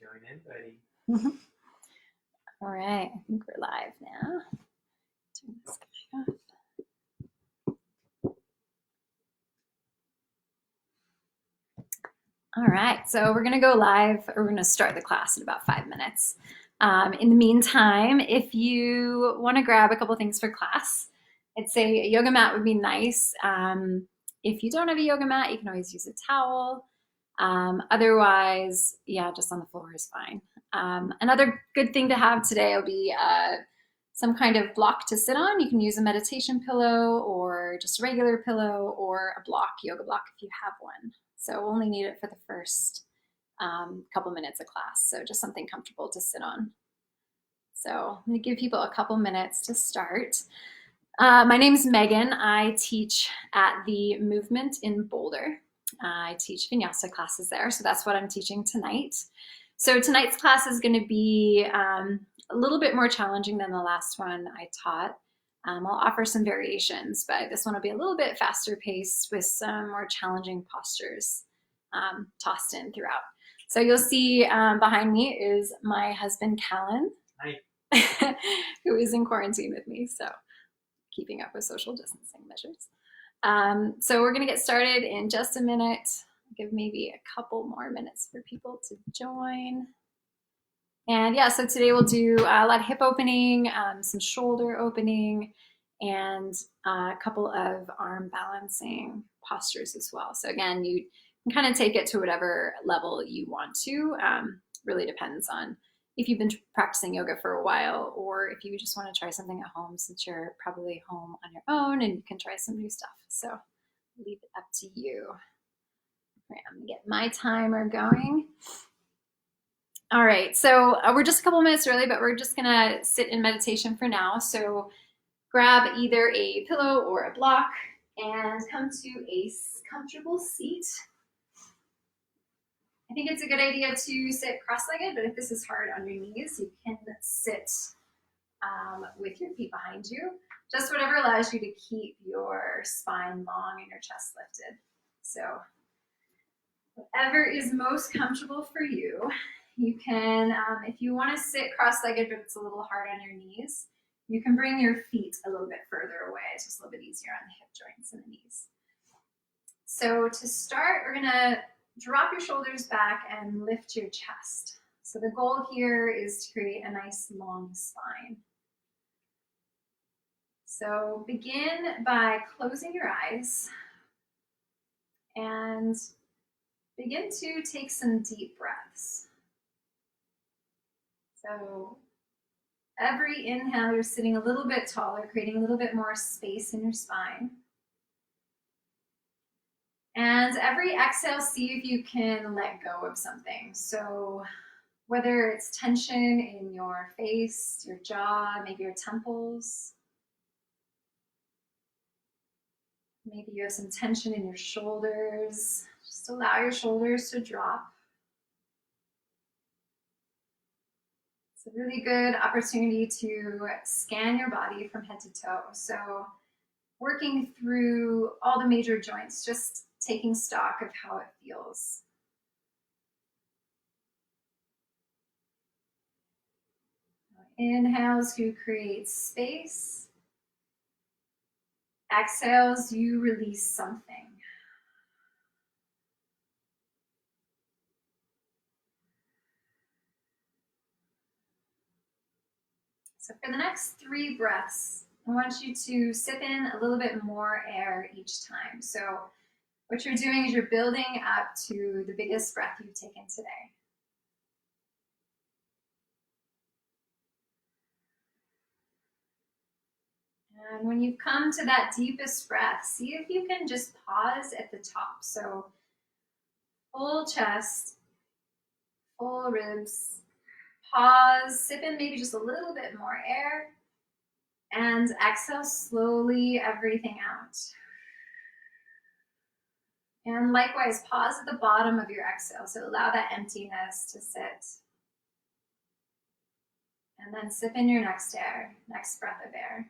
Join in, buddy. All right, I think we're live now. Turn this guy off. All right, so we're gonna go live. We're gonna start the class in about 5 minutes. In the meantime, if you wanna grab a couple things for class, I'd say a yoga mat would be nice. If you don't have a yoga mat, you can always use a towel. Otherwise, yeah, just on the floor is fine. Another good thing to have today will be some kind of block to sit on. You can use a meditation pillow or just a regular pillow or a block, yoga block if you have one. So we'll only need it for the first couple minutes of class. So just something comfortable to sit on. So I'm gonna give people a couple minutes to start. My name is Megan. I teach at the Movement in Boulder. I teach Vinyasa classes there, so that's what I'm teaching tonight. So tonight's class is going to be a little bit more challenging than the last one I taught. I'll offer some variations, but this one will be a little bit faster paced with some more challenging postures tossed in throughout. So you'll see behind me is my husband, Callan, who is in quarantine with me, so keeping up with social distancing measures. So we're going to get started in just a minute. Give maybe a couple more minutes for people to join. And yeah, so today we'll do a lot of hip opening, some shoulder opening, and a couple of arm balancing postures as well. So again, you can kind of take it to whatever level you want to. Really depends on if you've been practicing yoga for a while or if you just want to try something at home since you're probably home on your own and you can try some new stuff. So leave it up to you. All right, I'm gonna get my timer going. All right, so we're just a couple minutes early, but we're just gonna sit in meditation for now. So grab either a pillow or a block and come to a comfortable seat. I think it's a good idea to sit cross-legged, but if this is hard on your knees, you can sit with your feet behind you. Just whatever allows you to keep your spine long and your chest lifted. So whatever is most comfortable for you. You can, if you want to sit cross-legged, but it's a little hard on your knees, you can bring your feet a little bit further away. It's just a little bit easier on the hip joints and the knees. So to start, we're gonna drop your shoulders back and lift your chest. So the goal here is to create a nice long spine. So begin by closing your eyes and begin to take some deep breaths. So every inhale, you're sitting a little bit taller, creating a little bit more space in your spine. And every exhale, see if you can let go of something. So whether it's tension in your face, your jaw, maybe your temples. Maybe you have some tension in your shoulders. Just allow your shoulders to drop. It's a really good opportunity to scan your body from head to toe. So working through all the major joints, just taking stock of how it feels. Inhales, you create space. Exhales, you release something. So for the next 3 breaths, I want you to sip in a little bit more air each time. So what you're doing is you're building up to the biggest breath you've taken today. And when you've come to that deepest breath, see if you can just pause at the top. So full chest, full ribs, pause, sip in maybe just a little bit more air, and exhale slowly everything out. And likewise, pause at the bottom of your exhale, so allow that emptiness to sit. And then sip in your next breath of air.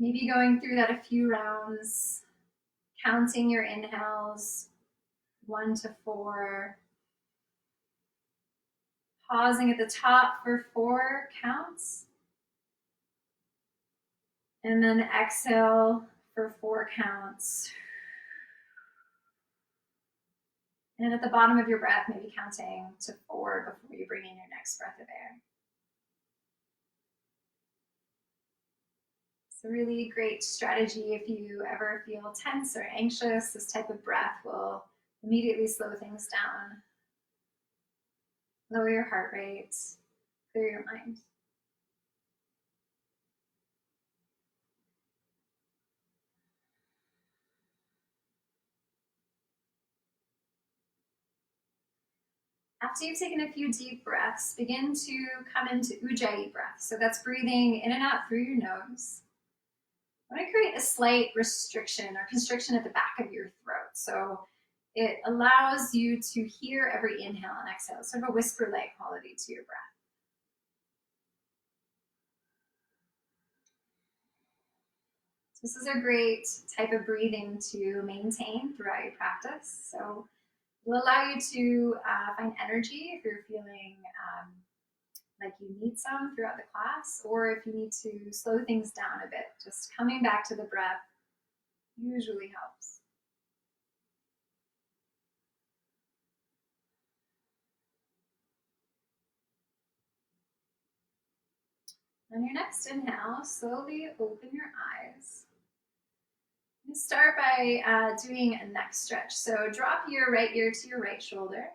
Maybe going through that a few rounds, counting your inhales, 1 to 4. Pausing at the top for 4 counts. And then exhale for 4 counts. And at the bottom of your breath, maybe counting to 4 before you bring in your next breath of air. It's a really great strategy if you ever feel tense or anxious. This type of breath will immediately slow things down, lower your heart rate, clear your mind. After you've taken a few deep breaths, begin to come into Ujjayi breath. So that's breathing in and out through your nose. I want to create a slight restriction or constriction at the back of your throat. So it allows you to hear every inhale and exhale, sort of a whisper-like quality to your breath. So this is a great type of breathing to maintain throughout your practice. So it'll allow you to find energy if you're feeling like you need some throughout the class, or if you need to slow things down a bit, just coming back to the breath usually helps. On your next inhale, slowly open your eyes. You start by doing a neck stretch. So drop your right ear to your right shoulder.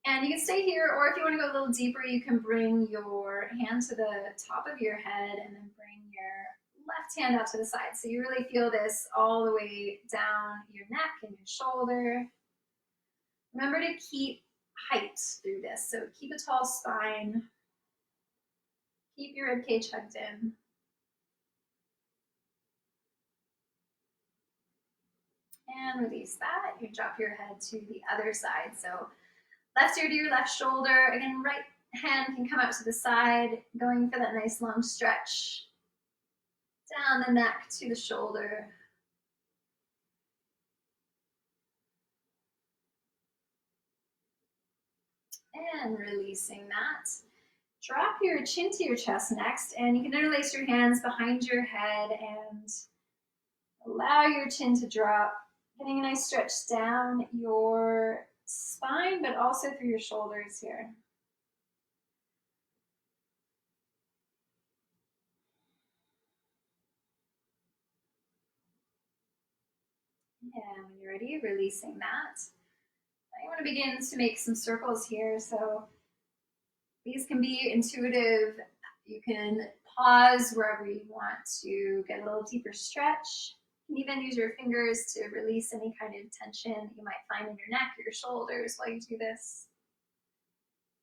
And you can stay here, or if you want to go a little deeper, you can bring your hand to the top of your head and then bring your left hand out to the side. So you really feel this all the way down your neck and your shoulder. Remember to keep height through this. So keep a tall spine. Keep your ribcage hugged in. And release that. You drop your head to the other side. So left ear to your left shoulder. Again, right hand can come out to the side, going for that nice long stretch. Down the neck to the shoulder. And releasing that. Drop your chin to your chest next, and you can interlace your hands behind your head and allow your chin to drop, getting a nice stretch down your spine, but also through your shoulders here. And when you're ready, releasing that. Now you want to begin to make some circles here. So these can be intuitive. You can pause wherever you want to get a little deeper stretch. You can even use your fingers to release any kind of tension that you might find in your neck or your shoulders while you do this.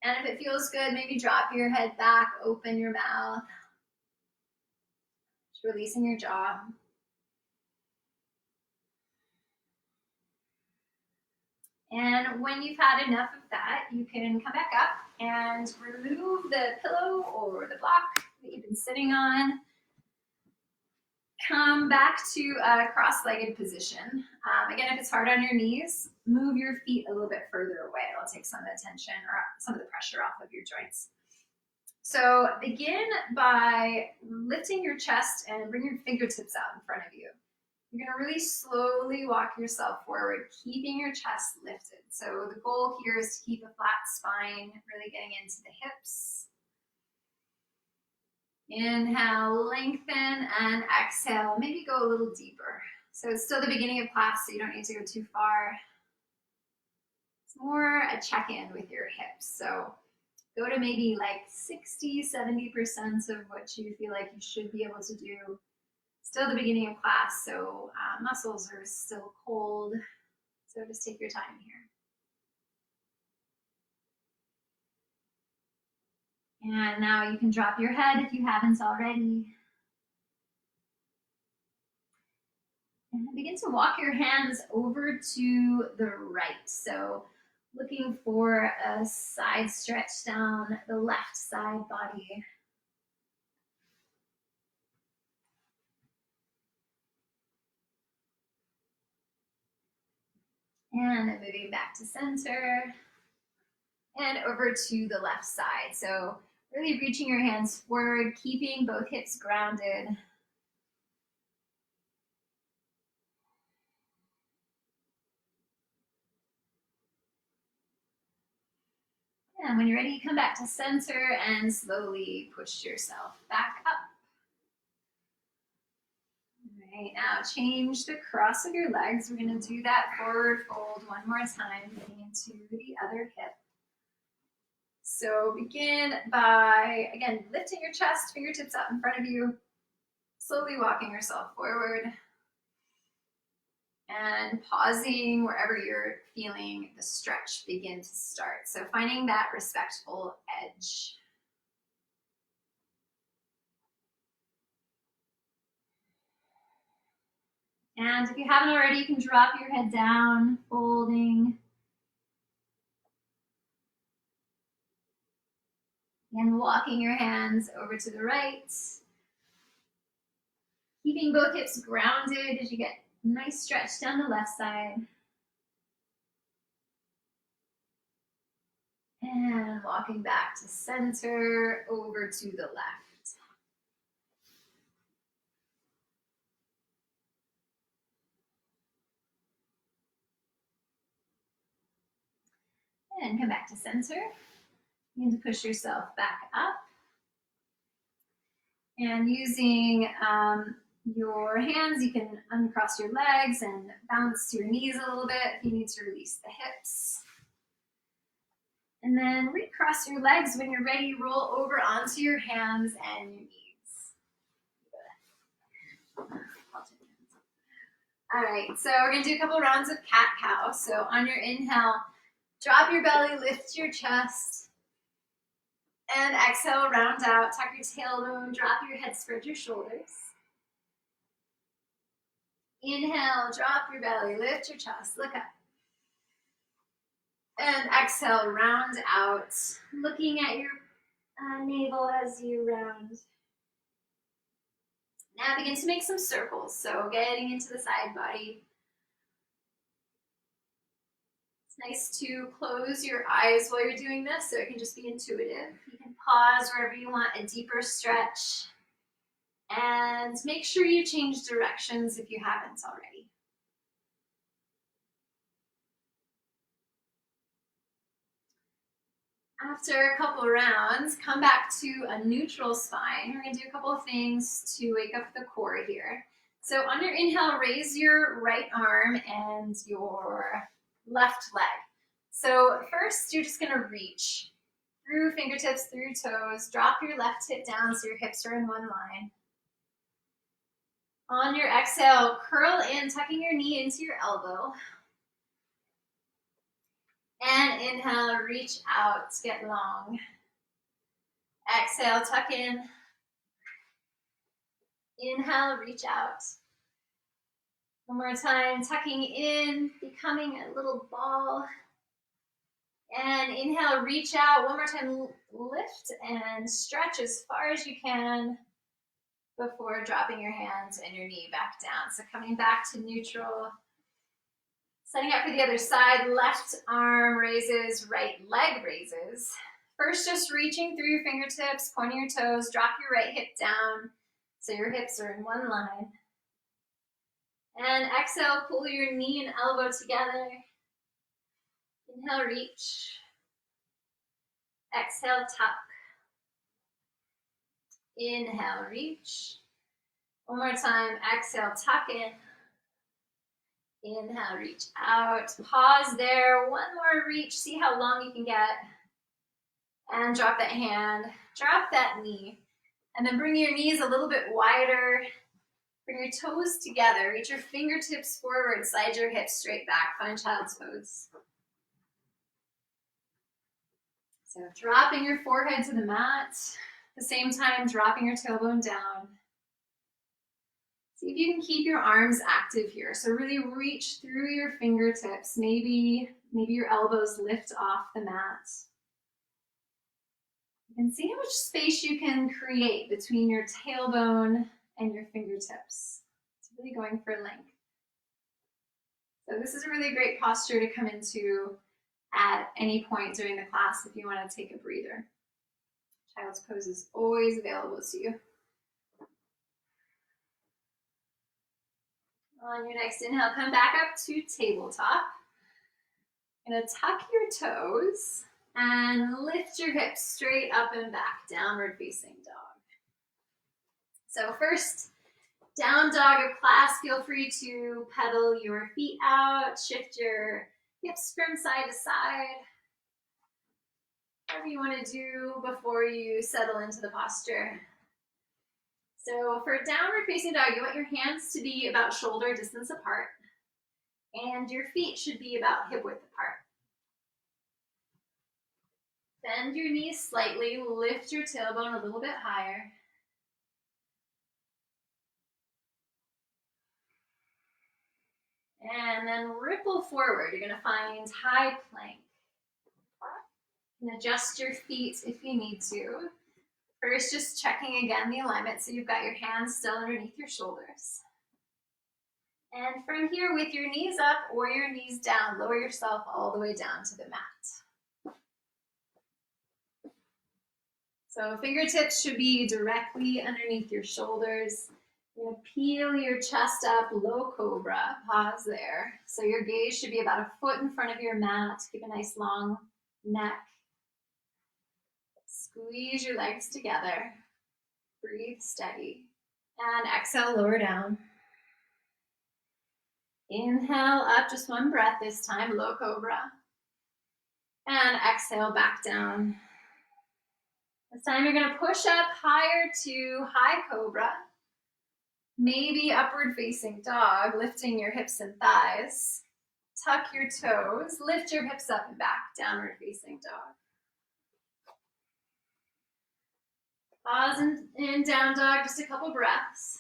And if it feels good, maybe drop your head back, open your mouth, just releasing your jaw. And when you've had enough of that, you can come back up and remove the pillow or the block that you've been sitting on. Come back to a cross-legged position. Again, if it's hard on your knees, move your feet a little bit further away. It'll take some of the tension or some of the pressure off of your joints. So begin by lifting your chest and bring your fingertips out in front of you. You're going to really slowly walk yourself forward, keeping your chest lifted. So the goal here is to keep a flat spine, really getting into the hips. Inhale, lengthen, and exhale. Maybe go a little deeper. So it's still the beginning of class, so you don't need to go too far. It's more a check-in with your hips. So go to maybe like 60, 70% of what you feel like you should be able to do. Still the beginning of class, so muscles are still cold. So just take your time here. And now you can drop your head if you haven't already. And begin to walk your hands over to the right. So looking for a side stretch down the left side body. And then moving back to center. and over to the left side. So really reaching your hands forward, keeping both hips grounded. And when you're ready, come back to center and slowly push yourself back up. All right, now change the cross of your legs. We're going to do that forward fold one more time, getting into the other hip. So begin by, again, lifting your chest, fingertips out in front of you, slowly walking yourself forward, and pausing wherever you're feeling the stretch begin to start. So finding that respectful edge. And if you haven't already, you can drop your head down, folding. And walking your hands over to the right. Keeping both hips grounded as you get a nice stretch down the left side. And walking back to center, over to the left. And come back to center. Begin to push yourself back up. And using your hands, you can uncross your legs and bounce to your knees a little bit if you need to release the hips. And then recross your legs when you're ready, roll over onto your hands and your knees. All right, so we're gonna do a couple rounds of cat-cow. So on your inhale, drop your belly, lift your chest, and exhale, round out, tuck your tailbone, drop your head, spread your shoulders. Inhale, drop your belly, lift your chest, look up. And exhale, round out, looking at your navel as you round. Now begin to make some circles, so getting into the side body. It's nice to close your eyes while you're doing this, so it can just be intuitive. You can pause wherever you want a deeper stretch. And make sure you change directions if you haven't already. After a couple rounds, come back to a neutral spine. We're going to do a couple of things to wake up the core here. So on your inhale, raise your right arm and your left leg. So first, you're just going to reach through fingertips, through toes. Drop your left hip down so your hips are in one line. On your exhale, curl in, tucking your knee into your elbow. And inhale, reach out, get long. Exhale, tuck in. Inhale, reach out. One more time, tucking in, becoming a little ball. And inhale, reach out. One more time, lift and stretch as far as you can before dropping your hands and your knee back down. So coming back to neutral. Setting up for the other side, left arm raises, right leg raises. First, just reaching through your fingertips, pointing your toes, drop your right hip down so your hips are in one line. And exhale, pull your knee and elbow together. Inhale, reach. Exhale, tuck. Inhale, reach. One more time, exhale, tuck in. Inhale, reach out. Pause there. One more reach. See how long you can get. And drop that hand. Drop that knee. And then bring your knees a little bit wider. Bring your toes together. Reach your fingertips forward. Slide your hips straight back. Find child's pose. So dropping your forehead to the mat. At the same time, dropping your tailbone down. See if you can keep your arms active here. So really reach through your fingertips. Maybe your elbows lift off the mat. And see how much space you can create between your tailbone and your fingertips. It's really going for length. So this is a really great posture to come into at any point during the class if you want to take a breather. Child's pose is always available to you. On your next inhale, come back up to tabletop. You're gonna tuck your toes and lift your hips straight up and back, downward facing dog. So first, down dog of class, feel free to pedal your feet out, shift your hips from side to side. Whatever you want to do before you settle into the posture. So for downward facing dog, you want your hands to be about shoulder distance apart, and your feet should be about hip width apart. Bend your knees slightly, lift your tailbone a little bit higher. And then ripple forward. You're gonna find high plank. And adjust your feet if you need to. First, just checking again the alignment so you've got your hands still underneath your shoulders. And from here, with your knees up or your knees down, lower yourself all the way down to the mat. So fingertips should be directly underneath your shoulders. You're gonna peel your chest up, low cobra, pause there. So your gaze should be about a foot in front of your mat. Keep a nice long neck. Squeeze your legs together. Breathe steady. And exhale, lower down. Inhale up, just one breath this time, low cobra. And exhale, back down. This time you're gonna push up higher to high cobra. Maybe upward facing dog, lifting your hips and thighs. Tuck your toes, lift your hips up and back, downward facing dog. Pause in down dog, just a couple breaths.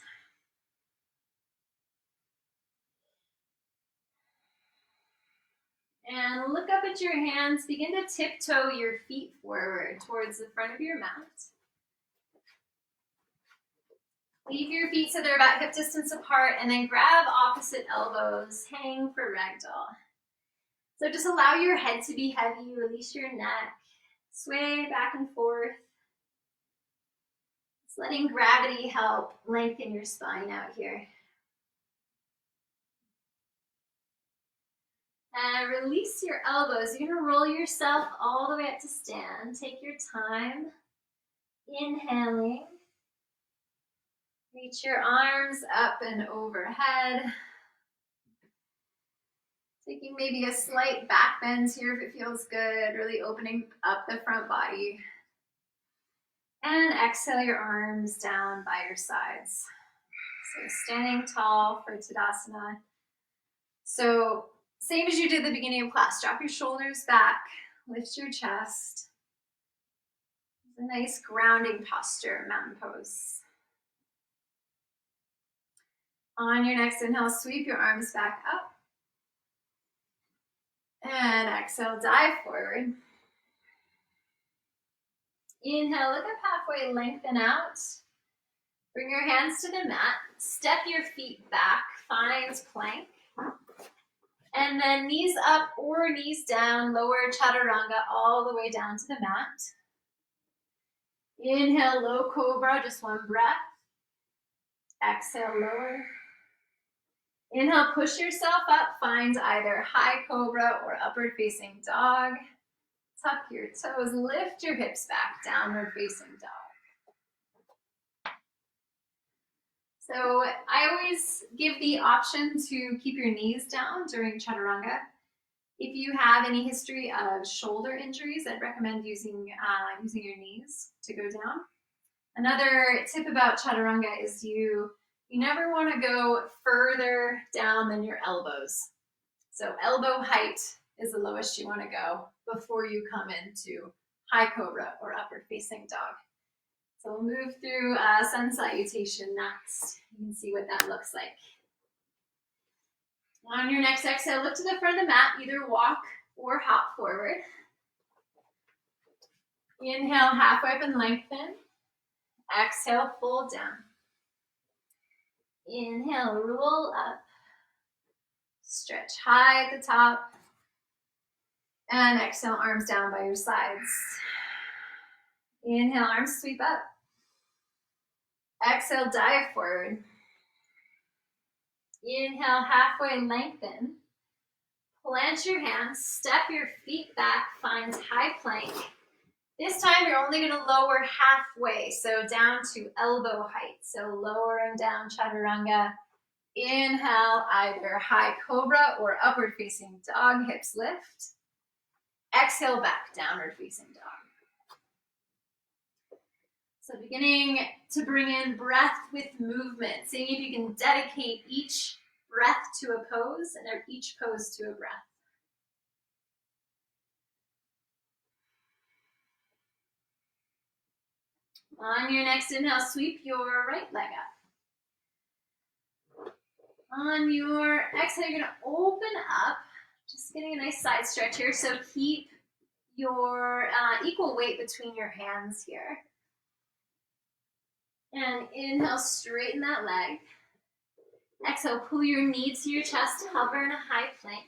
And look up at your hands, begin to tiptoe your feet forward towards the front of your mat. Leave your feet so they're about hip distance apart, and then grab opposite elbows, hang for ragdoll. So just allow your head to be heavy, release your neck, sway back and forth. Just letting gravity help lengthen your spine out here. And release your elbows. You're gonna roll yourself all the way up to stand. Take your time. Inhaling. Reach your arms up and overhead. Taking maybe a slight back bend here if it feels good, really opening up the front body. And exhale your arms down by your sides. So standing tall for Tadasana. So same as you did at the beginning of class, drop your shoulders back, lift your chest. It's a nice grounding posture, mountain pose. On your next inhale, sweep your arms back up. And exhale, dive forward. Inhale, look up halfway, lengthen out. Bring your hands to the mat. Step your feet back, find plank. And then knees up or knees down, lower chaturanga all the way down to the mat. Inhale, low cobra, just one breath. Exhale, lower. Inhale, push yourself up, find either high cobra or upward facing dog. Tuck your toes, lift your hips back, downward facing dog. So I always give the option to keep your knees down during chaturanga. If you have any history of shoulder injuries, I'd recommend using your knees to go down. Another tip about chaturanga is you never want to go further down than your elbows. So elbow height is the lowest you want to go before you come into high cobra or upward facing dog. So we'll move through sun salutation next. You can see what that looks like. On your next exhale, look to the front of the mat, either walk or hop forward. Inhale, halfway up and lengthen. Exhale, fold down. Inhale, roll up. Stretch high at the top. And exhale, arms down by your sides. Inhale, arms sweep up. Exhale, dive forward. Inhale, halfway lengthen. Plant your hands, step your feet back, find high plank. This time you're only going to lower halfway, so down to elbow height. So lowering down chaturanga. Inhale, either high cobra or upward facing dog, hips lift. Exhale, back, downward facing dog. So beginning to bring in breath with movement, seeing if you can dedicate each breath to a pose and each pose to a breath. On your next inhale, sweep your right leg up. On your exhale, you're going to open up, just getting a nice side stretch here. So keep your equal weight between your hands here. And inhale, straighten that leg. Exhale, pull your knee to your chest, hover in a high plank.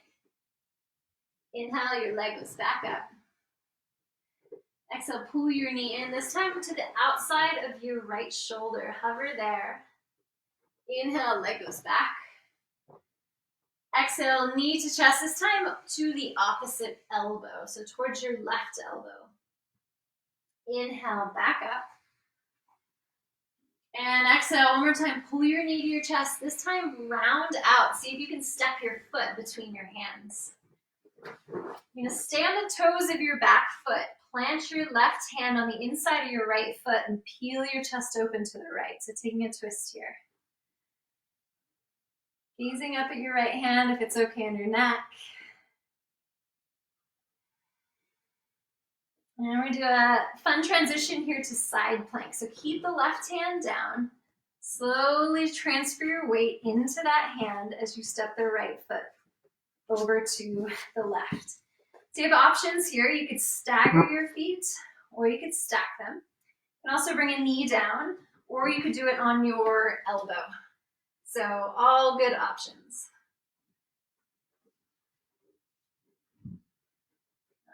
Inhale, your leg goes back up. Exhale, pull your knee in, this time to the outside of your right shoulder. Hover there. Inhale, leg goes back. Exhale, knee to chest, this time to the opposite elbow, so towards your left elbow. Inhale, back up. And exhale, one more time, pull your knee to your chest, this time round out. See if you can step your foot between your hands. You're going to stay on the toes of your back foot. Plant your left hand on the inside of your right foot and peel your chest open to the right. So taking a twist here. Gazing up at your right hand if it's okay on your neck. And we do a fun transition here to side plank. So keep the left hand down. Slowly transfer your weight into that hand as you step the right foot over to the left. So you have options here. You could stagger your feet or you could stack them. You can also bring a knee down or you could do it on your elbow. So all good options.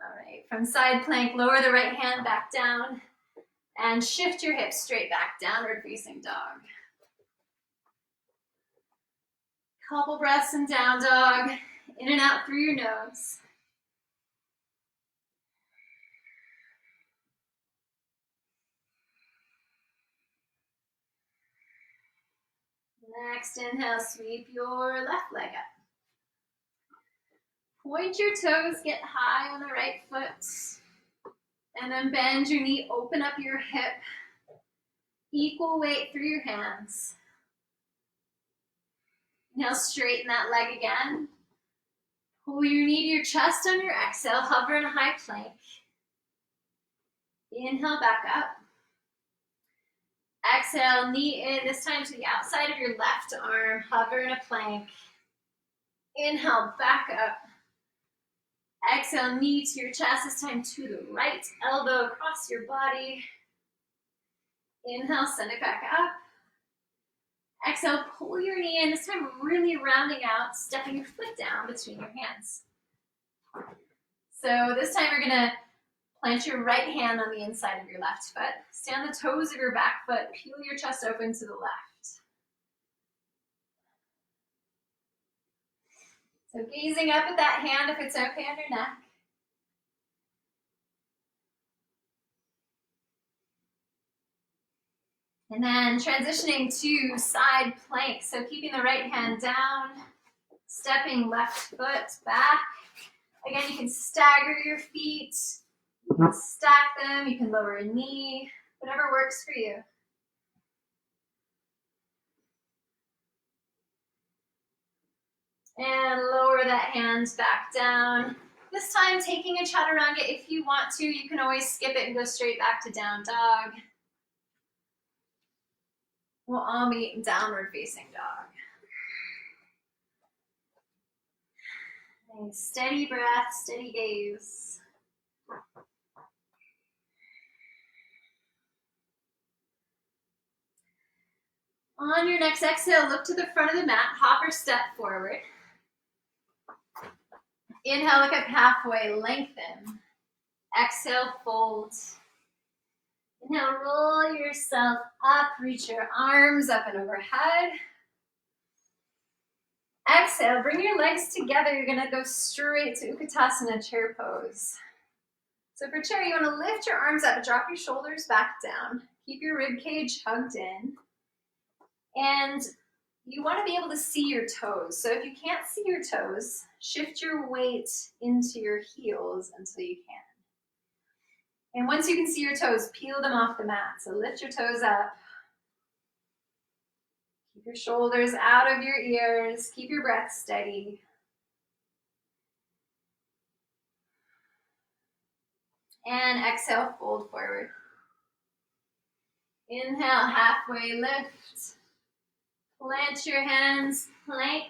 All right, from side plank, lower the right hand back down and shift your hips straight back, downward facing dog. Couple breaths in down dog, in and out through your nose. Next inhale, sweep your left leg up. Point your toes, get high on the right foot. And then bend your knee, open up your hip. Equal weight through your hands. Inhale, straighten that leg again. Pull your knee to your chest on your exhale, hover in a high plank. Inhale, back up. Exhale, knee in, this time to the outside of your left arm, hover in a plank. Inhale, back up. Exhale, knee to your chest, this time to the right elbow across your body. Inhale, send it back up. Exhale, pull your knee in, this time really rounding out, stepping your foot down between your hands. So this time you're gonna plant your right hand on the inside of your left foot. Stay on the toes of your back foot, peel your chest open to the left. So gazing up at that hand if it's okay on your neck. And then transitioning to side plank. So keeping the right hand down, stepping left foot back. Again, you can stagger your feet, you can stack them, you can lower a knee, whatever works for you. And lower that hand back down. This time taking a chaturanga. If you want to, you can always skip it and go straight back to down dog. We'll all be downward facing dog. Nice, steady breath, steady gaze. On your next exhale, look to the front of the mat, hop or step forward. Inhale, look up halfway, lengthen. Exhale, fold. Inhale, roll yourself up, reach your arms up and overhead. Exhale, bring your legs together. You're gonna go straight to Utkatasana, chair pose. So for chair, you wanna lift your arms up, drop your shoulders back down. Keep your rib cage hugged in. And you wanna be able to see your toes. So if you can't see your toes, shift your weight into your heels until you can. And once you can see your toes, peel them off the mat. So lift your toes up. Keep your shoulders out of your ears. Keep your breath steady. And exhale, fold forward. Inhale, halfway lift. Plant your hands, plank.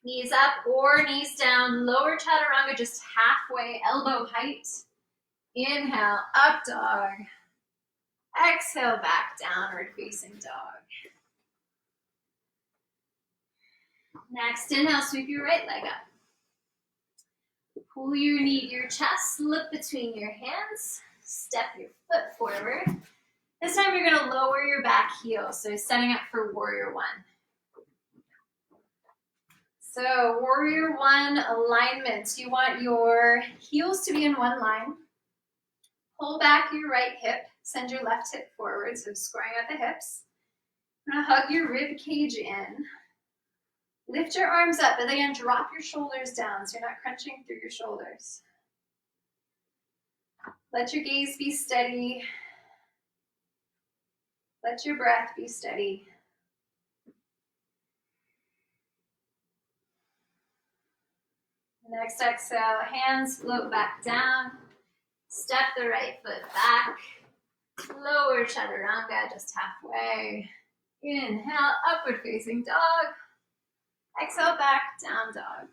Knees up or knees down. Lower chaturanga just halfway, elbow height. Inhale, up dog. Exhale, back, downward facing dog. Next, inhale, sweep your right leg up. Pull your knee to your chest, look between your hands, step your foot forward. This time you're gonna lower your back heel, so setting up for warrior one. So warrior one alignment, you want your heels to be in one line. Pull back your right hip, send your left hip forward, so squaring at the hips. You're gonna hug your rib cage in. Lift your arms up, but again, drop your shoulders down so you're not crunching through your shoulders. Let your gaze be steady. Let your breath be steady. Next exhale, hands float back down. Step the right foot back. Lower chaturanga just halfway. Inhale, upward facing dog. Exhale, back, down dog.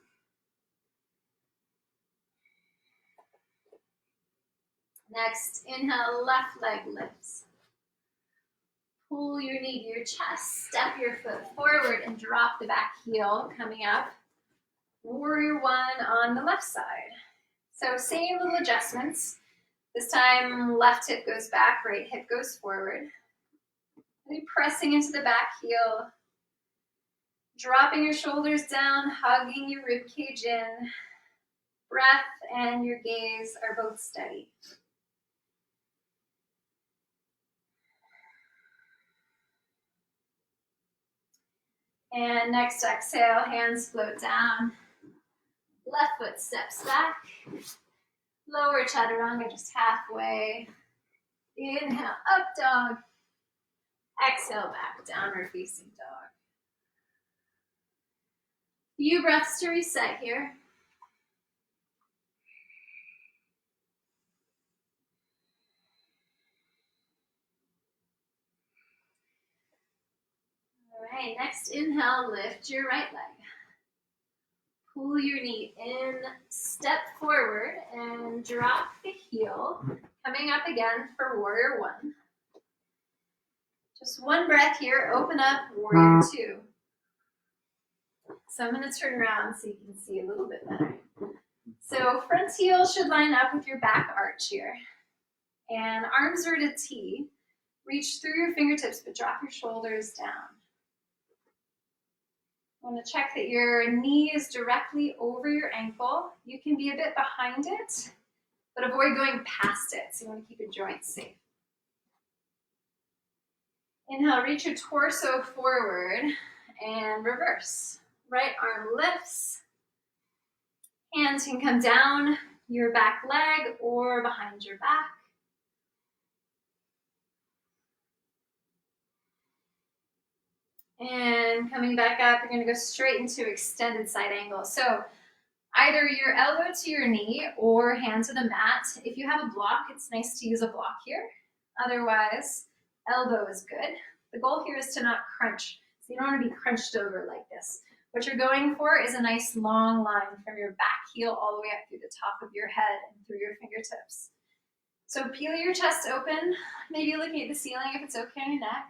Next, inhale, left leg lifts. Pull your knee to your chest, step your foot forward and drop the back heel coming up. Warrior one on the left side. So same little adjustments. This time, left hip goes back, right hip goes forward. Really pressing into the back heel. Dropping your shoulders down, hugging your rib cage in. Breath and your gaze are both steady. And next exhale, hands float down. Left foot steps back. Lower chaturanga just halfway. Inhale, up dog. Exhale, back, downward facing dog. Few breaths to reset here. All right, next inhale, lift your right leg. Pull your knee in, step forward, and drop the heel. Coming up again for warrior one. Just one breath here, open up, warrior two. So I'm gonna turn around so you can see a little bit better. So front heel should line up with your back arch here. And arms are at a T. Reach through your fingertips, but drop your shoulders down. I want to check that your knee is directly over your ankle. You can be a bit behind it, but avoid going past it. So you want to keep your joints safe. Inhale, reach your torso forward and reverse. Right arm lifts. Hands can come down your back leg or behind your back. And coming back up, you're going to go straight into extended side angle. So either your elbow to your knee or hand to the mat. If you have a block, it's nice to use a block here. Otherwise, elbow is good. The goal here is to not crunch. So you don't want to be crunched over like this. What you're going for is a nice long line from your back heel all the way up through the top of your head and through your fingertips. So peel your chest open, maybe looking at the ceiling if it's okay on your neck.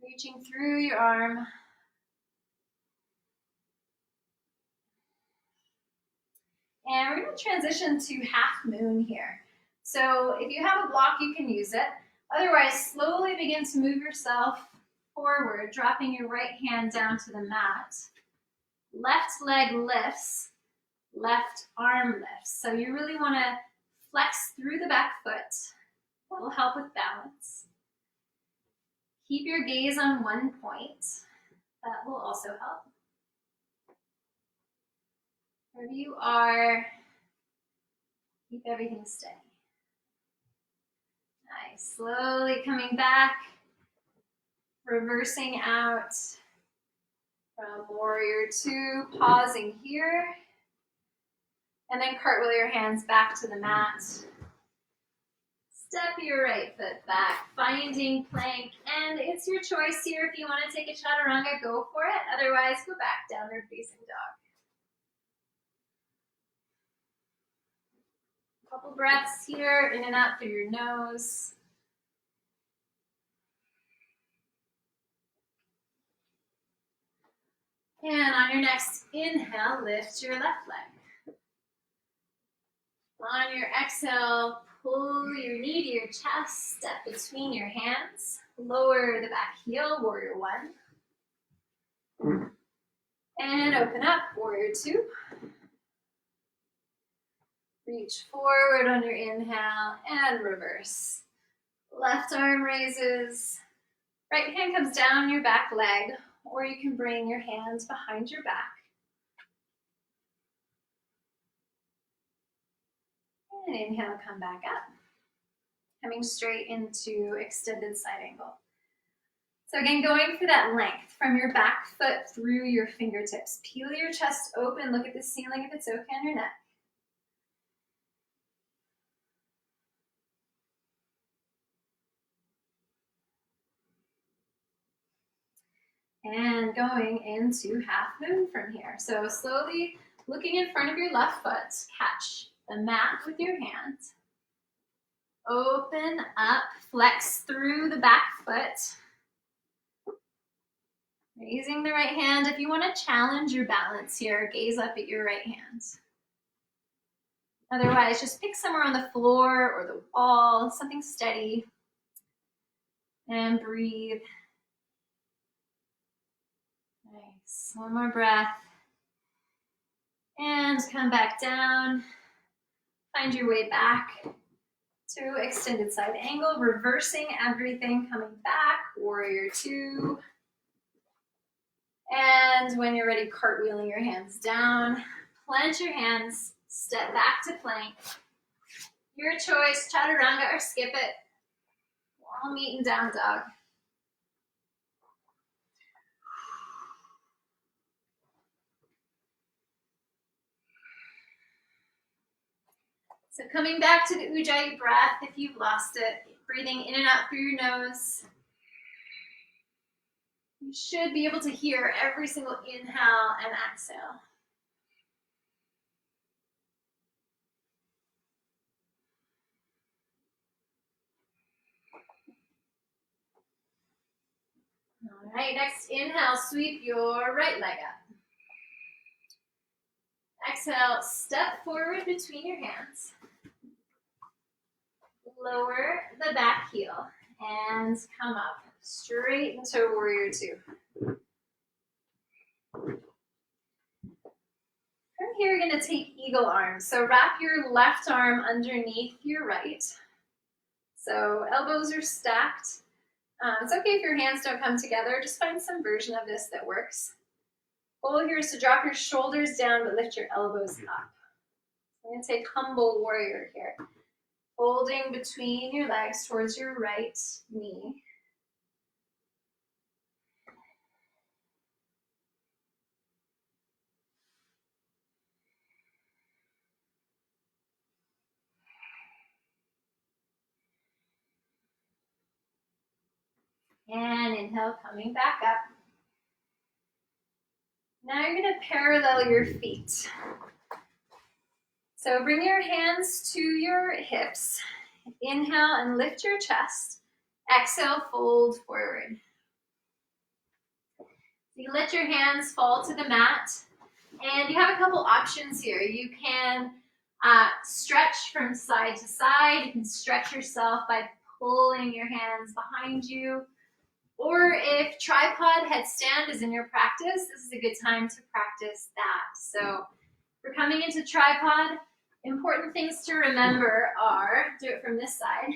Reaching through your arm. And we're going to transition to half moon here. So if you have a block, you can use it. Otherwise, slowly begin to move yourself forward, dropping your right hand down to the mat. Left leg lifts, left arm lifts. So you really want to flex through the back foot. That will help with balance. Keep your gaze on one point. That will also help. Wherever you are, keep everything steady. Nice. Slowly coming back, reversing out from warrior two, pausing here, and then cartwheel your hands back to the mat. Step your right foot back, finding plank, and it's your choice here. If you want to take a chaturanga, go for it. Otherwise, go back, downward facing dog. Couple breaths here, in and out through your nose. And on your next inhale, lift your left leg. On your exhale, pull your knee to your chest, step between your hands, lower the back heel, warrior one. And open up, warrior two. Reach forward on your inhale and reverse. Left arm raises, right hand comes down your back leg, or you can bring your hands behind your back. And inhale, come back up. Coming straight into extended side angle. So again, going for that length from your back foot through your fingertips. Peel your chest open, look at the ceiling if it's okay on your neck. And going into half moon from here. So slowly looking in front of your left foot, catch the mat with your hands. Open up, flex through the back foot. Raising the right hand. If you want to challenge your balance here, gaze up at your right hand. Otherwise, just pick somewhere on the floor or the wall, something steady. And breathe. Nice. One more breath. And come back down. Find your way back to extended side angle, reversing everything, coming back, warrior two. And when you're ready, cartwheeling your hands down. Plant your hands, step back to plank. Your choice, chaturanga or skip it. Long meet in down dog. So coming back to the Ujjayi breath, if you've lost it, breathing in and out through your nose. You should be able to hear every single inhale and exhale. All right, next inhale, sweep your right leg up. Exhale, step forward between your hands. Lower the back heel and come up straight into warrior two. From here, you're going to take eagle arms. So wrap your left arm underneath your right. So elbows are stacked. It's okay if your hands don't come together. Just find some version of this that works. Goal here is to drop your shoulders down but lift your elbows up. I'm going to take humble warrior here. Folding between your legs towards your right knee. And inhale, coming back up. Now you're going to parallel your feet. So bring your hands to your hips. Inhale and lift your chest. Exhale, fold forward. You let your hands fall to the mat. And you have a couple options here. You can Stretch from side to side. You can stretch yourself by pulling your hands behind you. Or if tripod headstand is in your practice, this is a good time to practice that. So we're coming into tripod. Important things to remember are, do it from this side.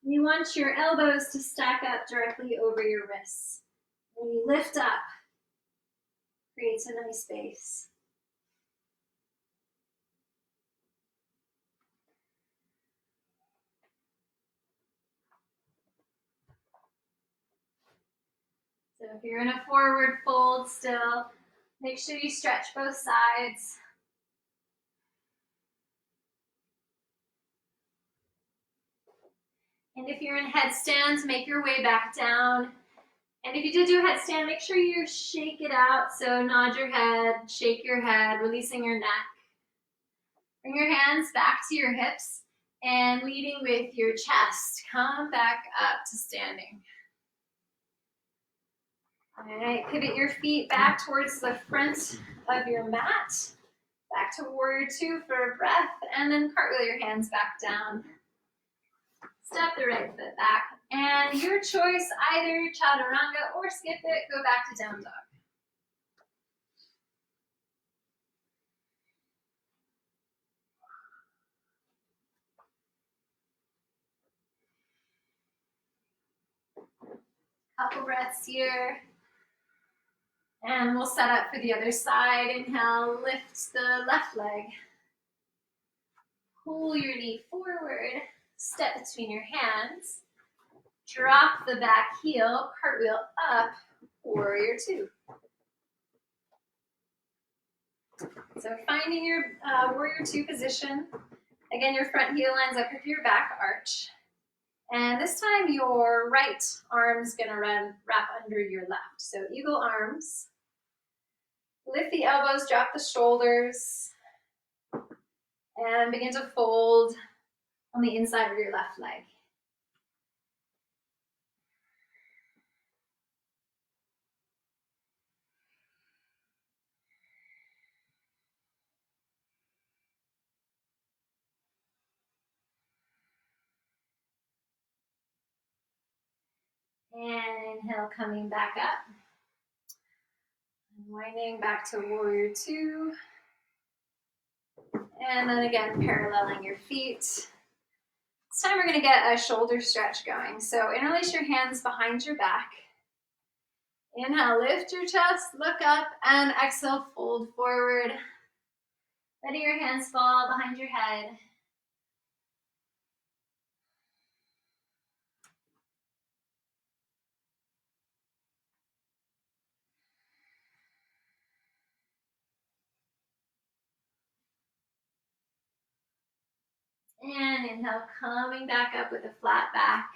You want your elbows to stack up directly over your wrists. When you lift up, creates a nice base. So if you're in a forward fold still, make sure you stretch both sides. And if you're in headstand, make your way back down. And if you did do a headstand, make sure you shake it out. So nod your head, shake your head, releasing your neck. Bring your hands back to your hips and leading with your chest. Come back up to standing. All right, pivot your feet back towards the front of your mat. Back to warrior two for a breath, and then cartwheel your hands back down. Step the right foot back. And your choice, either chaturanga or skip it, go back to down dog. Couple breaths here. And we'll set up for the other side. Inhale, lift the left leg. Pull your knee forward, step between your hands. Drop the back heel, cartwheel up, warrior two. So finding your warrior two position. Again, your front heel lines up with your back arch. And this time your right arm's gonna wrap under your left. So eagle arms. Lift the elbows, drop the shoulders, and begin to fold on the inside of your left leg. And inhale, coming back up. Winding back to warrior two. And then again, paralleling your feet. This time we're gonna get a shoulder stretch going. So interlace your hands behind your back. Inhale, lift your chest, look up, and exhale, fold forward. Letting your hands fall behind your head. And inhale, coming back up with a flat back.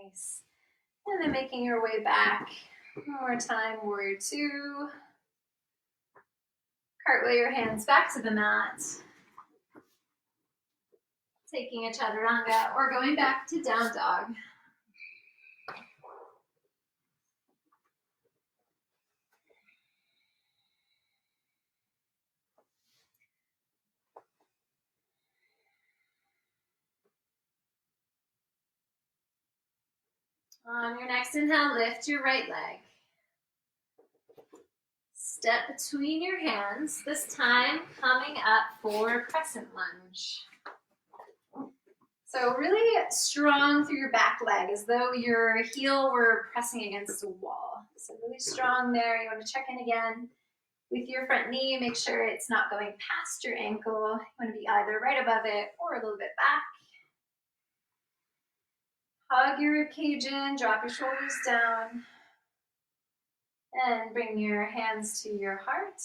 Nice. And then making your way back. One more time, warrior two. Cartwheel your hands back to the mat. Taking a chaturanga or going back to down dog. On your next inhale, lift your right leg. Step between your hands, this time coming up for crescent lunge. So really strong through your back leg, as though your heel were pressing against a wall. So really strong there. You want to check in again with your front knee. Make sure it's not going past your ankle. You want to be either right above it or a little bit back. Hug your rib cage in, drop your shoulders down. And bring your hands to your heart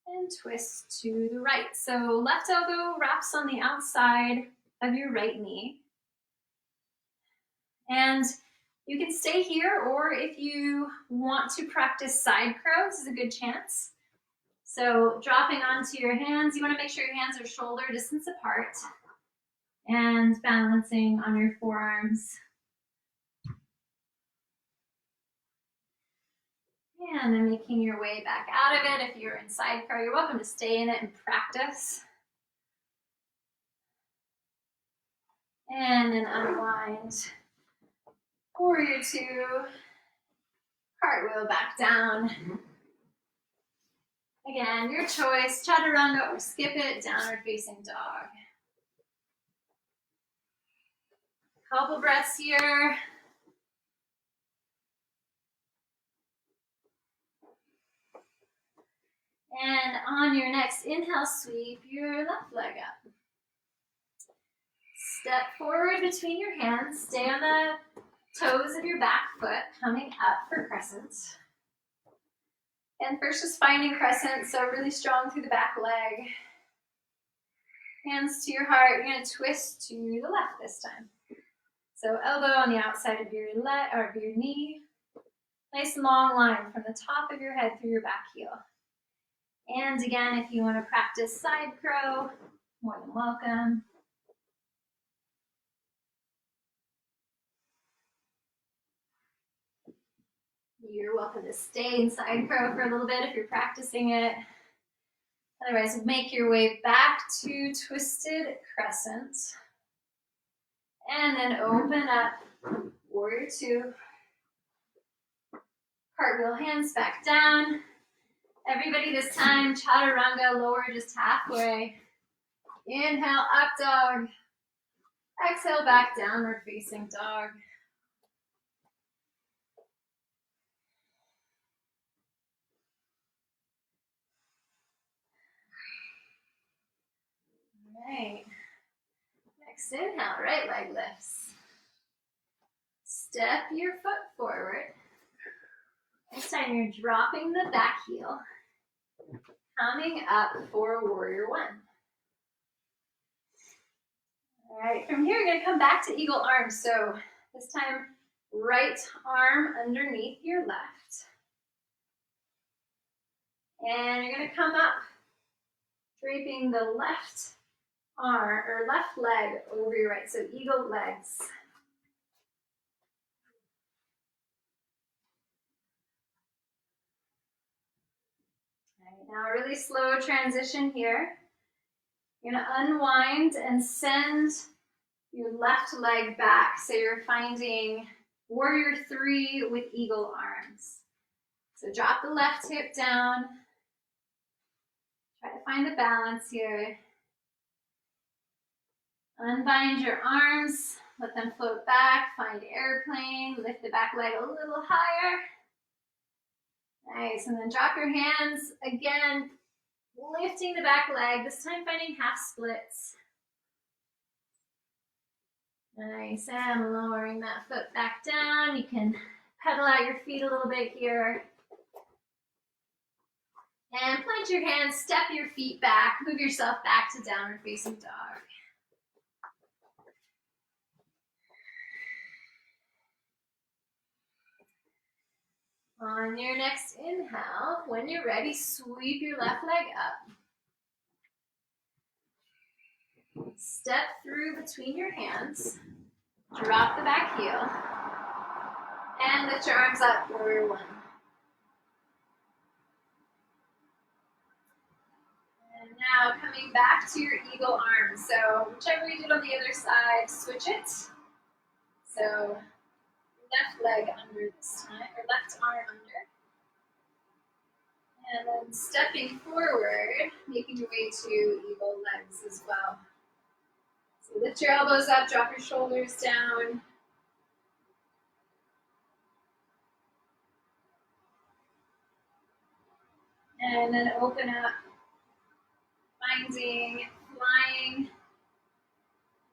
and twist to the right. So left elbow wraps on the outside of your right knee. And you can stay here, or if you want to practice side crow, this is a good chance. So dropping onto your hands, you want to make sure your hands are shoulder distance apart and balancing on your forearms. And then making your way back out of it. If you're in side crow, you're welcome to stay in it and practice. And then unwind. Warrior two. Cartwheel back down. Again, your choice, chaturanga or skip it, downward facing dog. Couple breaths here. And on your next inhale, sweep your left leg up. Step forward between your hands. Stay on the toes of your back foot, coming up for crescent. And first just finding crescent, so really strong through the back leg. Hands to your heart. You're going to twist to the left this time. So elbow on the outside of your leg or of your knee. Nice long line from the top of your head through your back heel. And again, if you want to practice side crow, more than welcome. You're welcome to stay in side crow for a little bit if you're practicing it. Otherwise, make your way back to twisted crescent. And then open up, warrior two. Cartwheel hands back down. Everybody this time, chaturanga, lower just halfway. Inhale, up dog. Exhale, back downward facing dog. All right. Next inhale, right leg lifts. Step your foot forward. This time you're dropping the back heel. Coming up for warrior one. All right, from here, you're going to come back to eagle arms. So this time, right arm underneath your left. And you're going to come up, draping the left arm or left leg over your right. So eagle legs. All right, now a really slow transition here. You're going to unwind and send your left leg back. So you're finding warrior three with eagle arms. So drop the left hip down. Try to find the balance here. Unbind your arms. Let them float back. Find airplane. Lift the back leg a little higher. Nice. And then drop your hands again. Lifting the back leg, this time finding half splits. Nice, and lowering that foot back down. You can pedal out your feet a little bit here. And plant your hands, step your feet back, move yourself back to downward facing dog. On your next inhale, when you're ready, sweep your left leg up. Step through between your hands. Drop the back heel. And lift your arms up, warrior one. And now coming back to your eagle arms. So whichever you did on the other side, switch it. So left leg under this time, or left arm under. And then stepping forward, making your way to eagle legs as well. So lift your elbows up, drop your shoulders down. And then open up, finding flying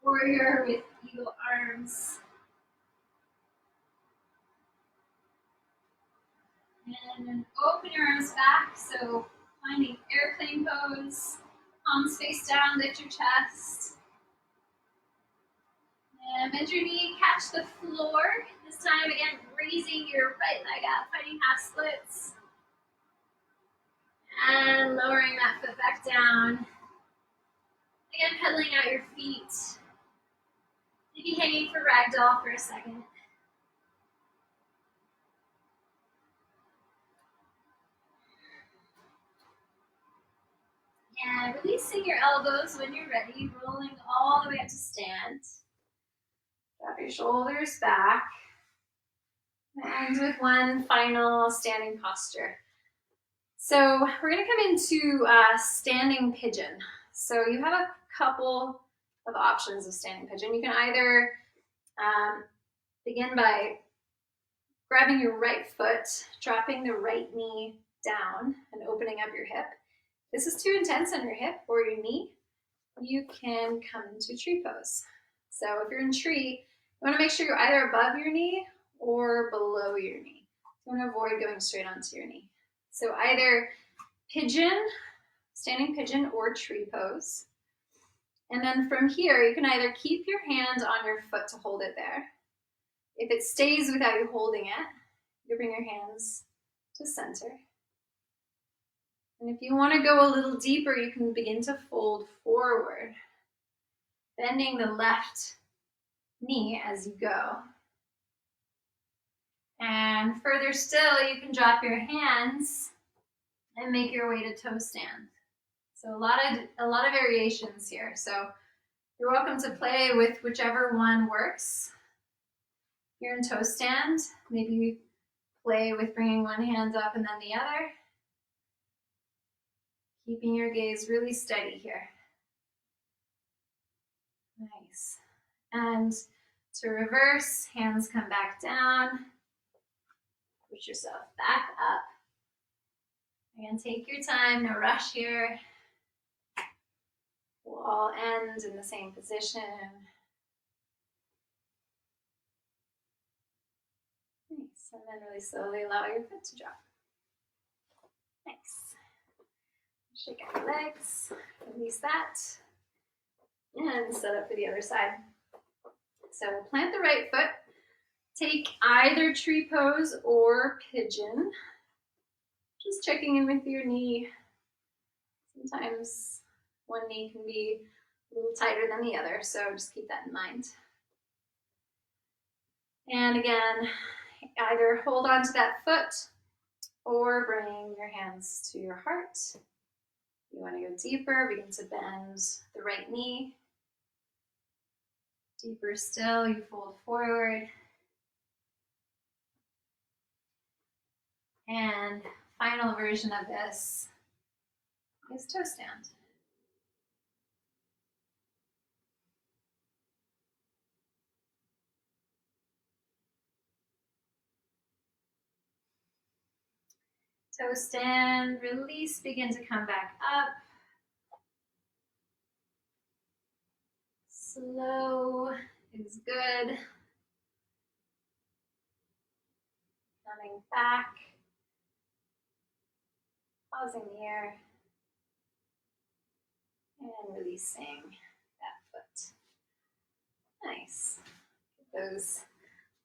warrior with eagle arms. And then open your arms back, so finding airplane pose. Palms face down, lift your chest. And bend your knee, catch the floor. This time, again, raising your right leg up, finding half splits. And lowering that foot back down. Again, pedaling out your feet. Maybe hanging for ragdoll for a second. And releasing your elbows when you're ready, rolling all the way up to stand. Drop your shoulders back. And with one final standing posture. So we're going to come into standing pigeon. So you have a couple of options of standing pigeon. You can either begin by grabbing your right foot, dropping the right knee down and opening up your hip. If this is too intense on your hip or your knee, you can come into tree pose. So if you're in tree, you want to make sure you're either above your knee or below your knee. You want to avoid going straight onto your knee. So either pigeon, standing pigeon, or tree pose. And then from here, you can either keep your hand on your foot to hold it there. If it stays without you holding it, you bring your hands to center. And if you want to go a little deeper, you can begin to fold forward, bending the left knee as you go. And further still, you can drop your hands and make your way to toe stand. So a lot of variations here. So you're welcome to play with whichever one works. You're in toe stand, maybe play with bringing one hand up and then the other. Keeping your gaze really steady here. Nice. And to reverse, hands come back down. Push yourself back up. Again, take your time, no rush here. We'll all end in the same position. Nice. And then really slowly allow your foot to drop. Nice. Shake out your legs, release that, and set up for the other side. So we'll plant the right foot, take either tree pose or pigeon. Just checking in with your knee. Sometimes one knee can be a little tighter than the other, so just keep that in mind. And again, either hold on to that foot or bring your hands to your heart. You want to go deeper, begin to bend the right knee. Deeper still, you fold forward. And final version of this is toe stand. Toe stand, release, begin to come back up. Slow is good. Coming back. Pausing the air. And releasing that foot. Nice. Give those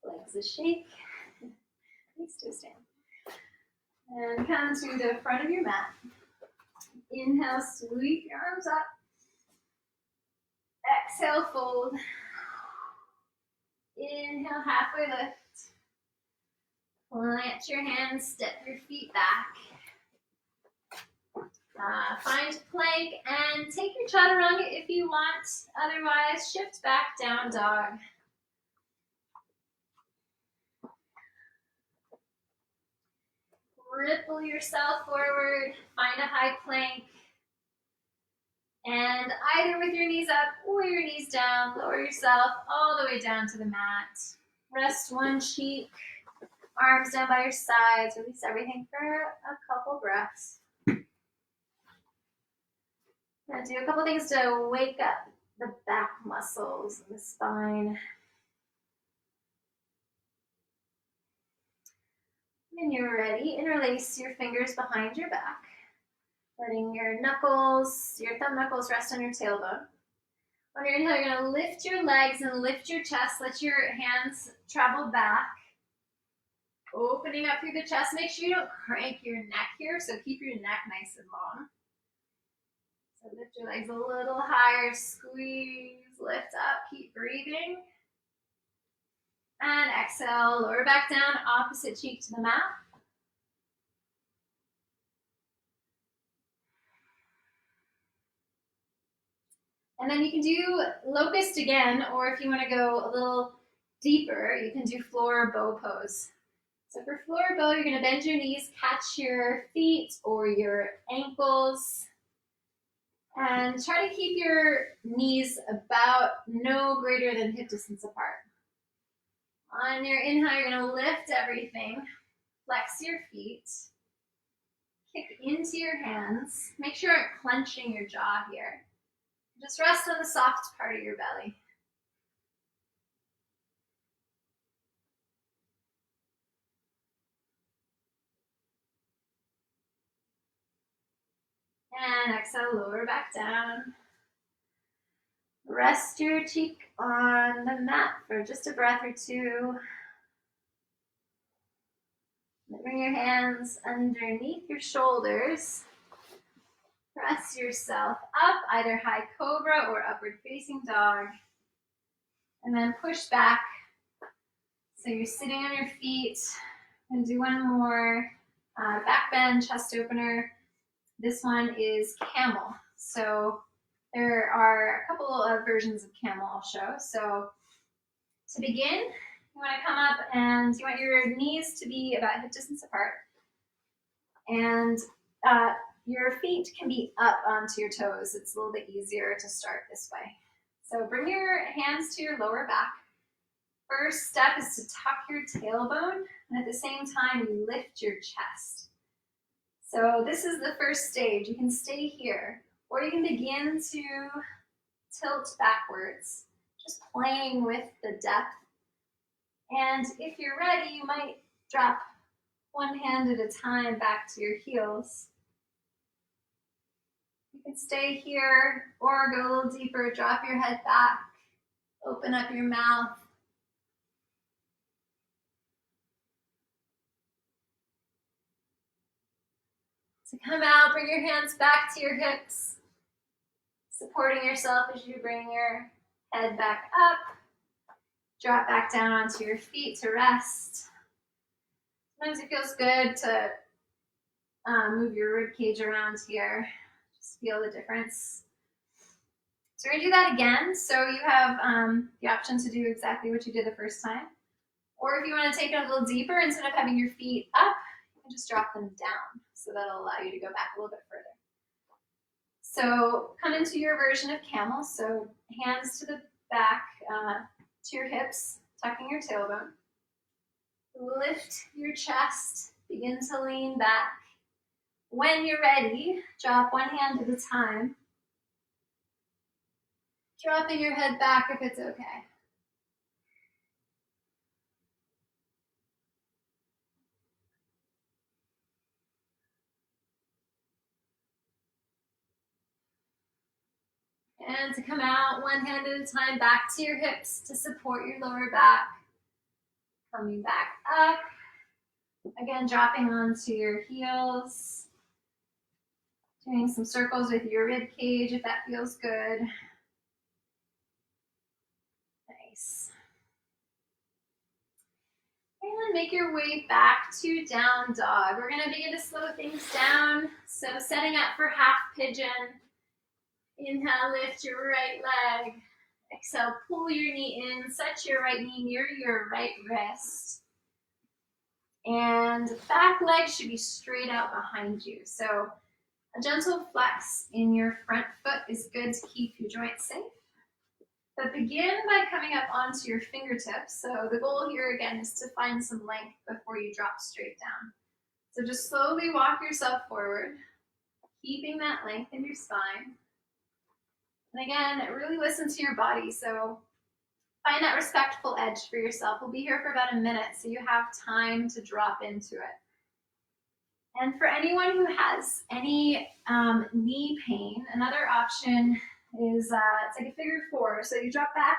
legs a shake. Nice toe stand. And come to the front of your mat. Inhale, sweep your arms up. Exhale, fold. Inhale, halfway lift. Plant your hands, step your feet back. Find plank and take your chaturanga if you want. Otherwise, shift back, down dog. Ripple yourself forward, find a high plank. And either with your knees up or your knees down, lower yourself all the way down to the mat. Rest one cheek, arms down by your sides. Release everything for a couple breaths. Gonna do a couple things to wake up the back muscles and the spine. When you're ready, interlace your fingers behind your back, letting your knuckles, your thumb knuckles rest on your tailbone. On your inhale, you're gonna lift your legs and lift your chest. Let your hands travel back, opening up through the chest. Make sure you don't crank your neck here, so keep your neck nice and long. So lift your legs a little higher, squeeze, lift up, keep breathing. And exhale, lower back down, opposite cheek to the mat. And then you can do locust again, or if you want to go a little deeper, you can do floor bow pose. So for floor bow, you're going to bend your knees, catch your feet or your ankles, and try to keep your knees about no greater than hip distance apart. On your inhale, you're going to lift everything, flex your feet, kick into your hands. Make sure you're clenching your jaw here. Just rest on the soft part of your belly. And exhale, lower back down. Rest your cheek on the mat for just a breath or two. Bring your hands underneath your shoulders. Press yourself up, either high cobra or upward facing dog. And then push back. So you're sitting on your feet. And do one more. Back bend, chest opener. This one is camel. So there are a couple of versions of camel I'll show. So to begin, you want to come up and you want your knees to be about hip distance apart. And your feet can be up onto your toes. It's a little bit easier to start this way. So bring your hands to your lower back. First step is to tuck your tailbone, and at the same time, you lift your chest. So this is the first stage. You can stay here, or you can begin to tilt backwards, just playing with the depth. And if you're ready, you might drop one hand at a time back to your heels. You can stay here or go a little deeper, drop your head back, open up your mouth. To come out, bring your hands back to your hips, supporting yourself as you bring your head back up. Drop back down onto your feet to rest. Sometimes it feels good to move your rib cage around here. Just feel the difference. So we're gonna do that again. So you have the option to do exactly what you did the first time. Or if you wanna take it a little deeper, instead of having your feet up, you can just drop them down. So that'll allow you to go back a little bit further. So come into your version of camel. So hands to the back, to your hips, tucking your tailbone. Lift your chest, begin to lean back. When you're ready, drop one hand at a time. Dropping your head back if it's okay. And to come out, one hand at a time, back to your hips to support your lower back. Coming back up. Again, dropping onto your heels. Doing some circles with your rib cage if that feels good. Nice. And make your way back to down dog. We're gonna begin to slow things down. So setting up for half pigeon. Inhale, lift your right leg. Exhale, pull your knee in, set your right knee near your right wrist. And back leg should be straight out behind you. So a gentle flex in your front foot is good to keep your joints safe. But begin by coming up onto your fingertips. So the goal here again is to find some length before you drop straight down. So just slowly walk yourself forward, keeping that length in your spine. And again, really listen to your body. So find that respectful edge for yourself. We'll be here for about a minute, so you have time to drop into it. And for anyone who has any knee pain, another option is it's like a figure four. So you drop back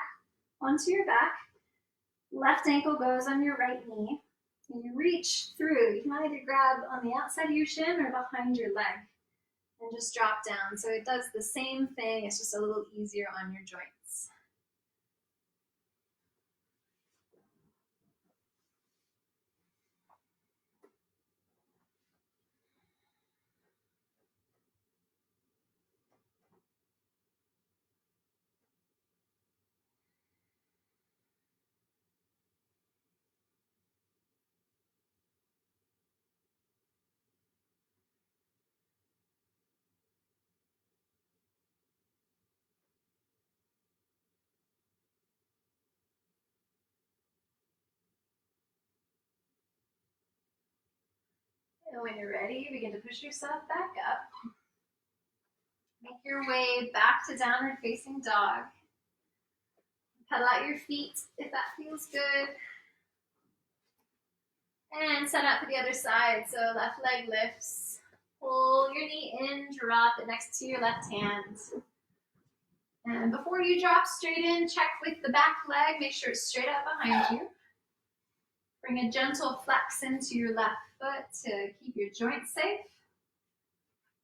onto your back, left ankle goes on your right knee, and you reach through. You can either grab on the outside of your shin or behind your leg. And just drop down. So it does the same thing, it's just a little easier on your joints. And when you're ready, begin to push yourself back up. Make your way back to downward facing dog. Pedal out your feet if that feels good. And set out for the other side. So left leg lifts. Pull your knee in, drop it next to your left hand. And before you drop straight in, check with the back leg. Make sure it's straight up behind you. Bring a gentle flex into your left foot to keep your joints safe.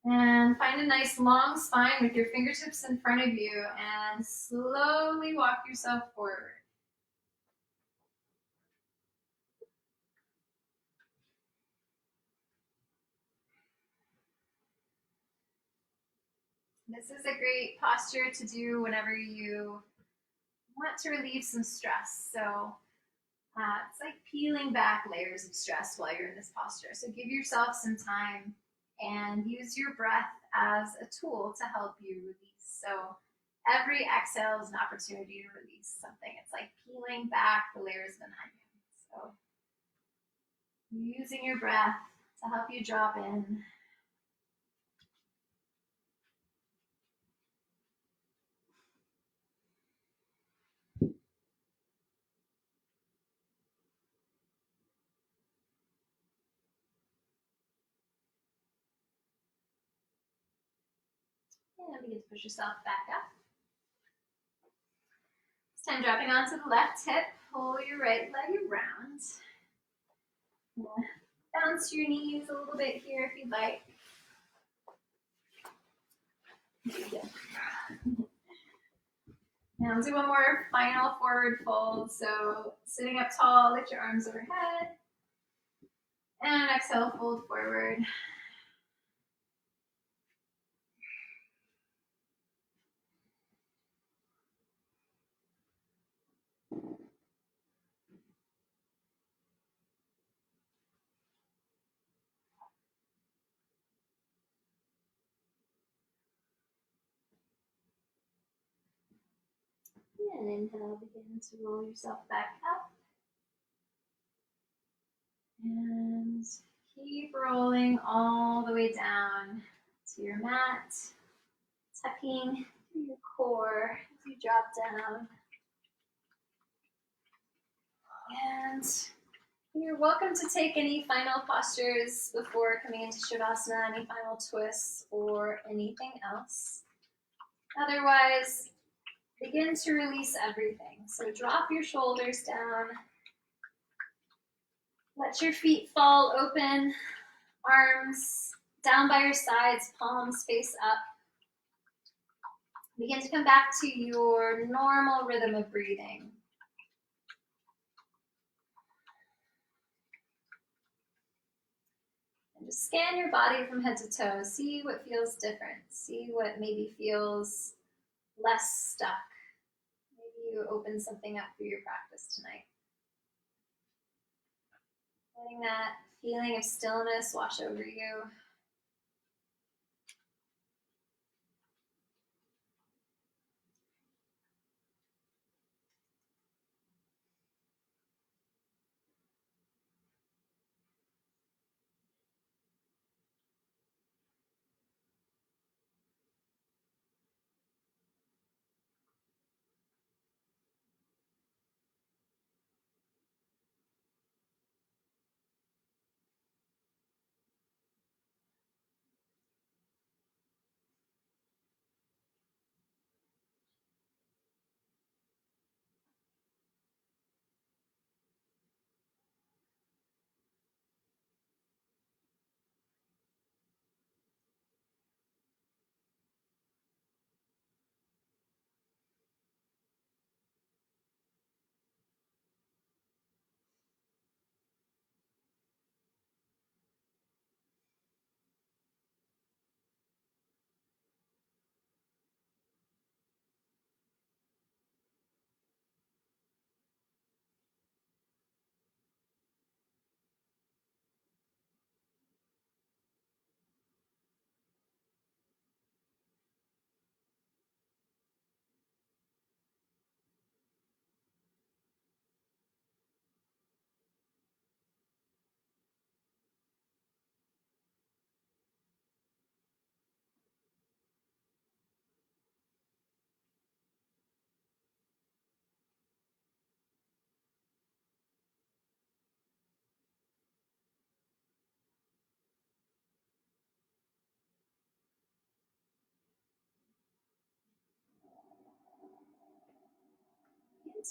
And find a nice long spine with your fingertips in front of you and slowly walk yourself forward. This is a great posture to do whenever you want to relieve some stress. So it's like peeling back layers of stress while you're in this posture. So give yourself some time and use your breath as a tool to help you release. So every exhale is an opportunity to release something. It's like peeling back the layers of an onion. So using your breath to help you drop in. And begin to push yourself back up. This time dropping onto the left hip, pull your right leg around. Bounce your knees a little bit here if you'd like. Now do one more final forward fold. So sitting up tall, lift your arms overhead. And exhale, fold forward. And inhale, begin to roll yourself back up. And keep rolling all the way down to your mat, tucking through your core as you drop down. And you're welcome to take any final postures before coming into Shavasana, any final twists or anything else. Otherwise, begin to release everything. So drop your shoulders down. Let your feet fall open, arms down by your sides, palms face up. Begin to come back to your normal rhythm of breathing. And just scan your body from head to toe. See what feels different. See what maybe feels less stuck. Maybe you open something up for your practice tonight. Letting that feeling of stillness wash over you.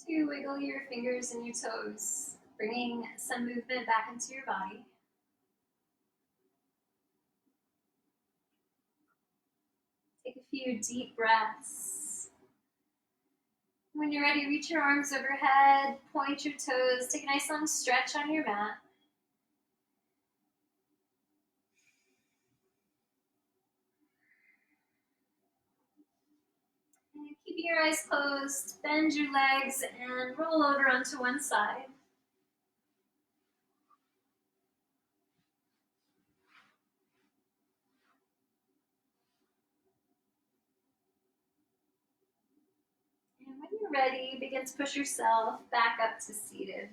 to wiggle your fingers and your toes, bringing some movement back into your body. Take a few deep breaths. When you're ready, reach your arms overhead, point your toes, take a nice long stretch on your mat. And keeping your eyes closed, bend your legs and roll over onto one side. And when you're ready, begin to push yourself back up to seated.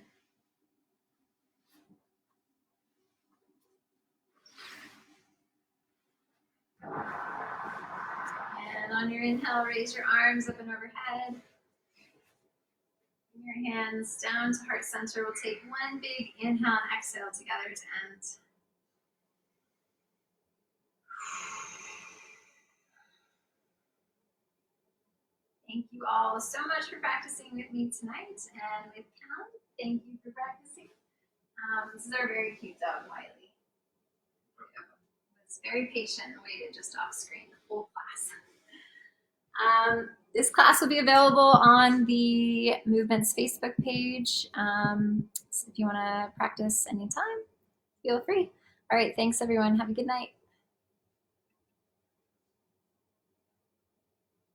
And on your inhale, raise your arms up and overhead. Bring your hands down to heart center. We'll take one big inhale and exhale together to end. Thank you all so much for practicing with me tonight, and with Callum, thank you for practicing. This is our very cute dog, Wiley. Was very patient and waited just off screen the whole class. This class will be available on the Movement's Facebook page. So if you want to practice anytime, feel free. All right, thanks everyone. Have a good night.